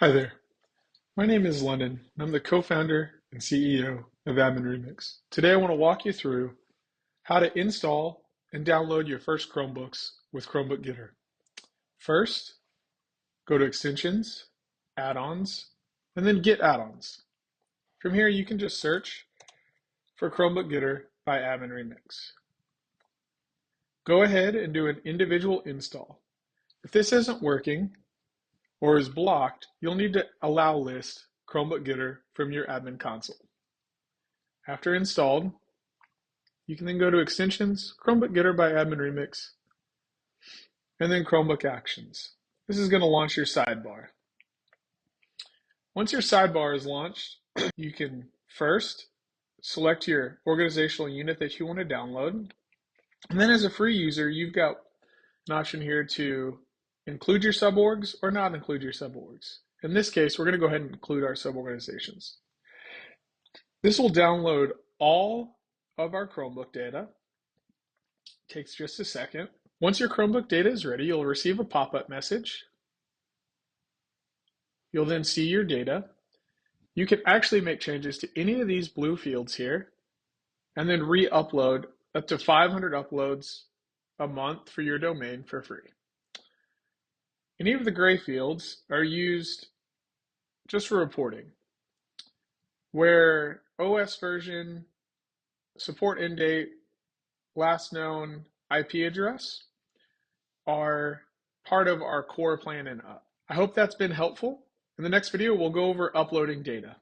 Hi there. My name is London. I'm the co-founder and CEO of AdminRemix. Today I want to walk you through how to install and download your first Chromebooks with Chromebook Getter. First, go to Extensions, Add-ons, and then Get Add-ons. From here you can just search for Chromebook Getter by AdminRemix. Go ahead and do an individual install. If this isn't working or is blocked, you'll need to allow list Chromebook Getter from your admin console. After installed, you can then go to Extensions, Chromebook Getter by AdminRemix, and then Chromebook Actions. This is going to launch your sidebar. Once your sidebar is launched, you can first select your organizational unit that you want to download. And then as a free user, you've got an option here to include your suborgs or not include your suborgs. In this case, we're going to go ahead and include our suborganizations. This will download all of our Chromebook data. It takes just a second. Once your Chromebook data is ready, you'll receive a pop-up message. You'll then see your data. You can actually make changes to any of these blue fields here and then re-upload up to 500 uploads a month for your domain for free. Any of the gray fields are used just for reporting, where OS version, support end date, last known IP address are part of our core plan and up. I hope that's been helpful. In the next video, we'll go over uploading data.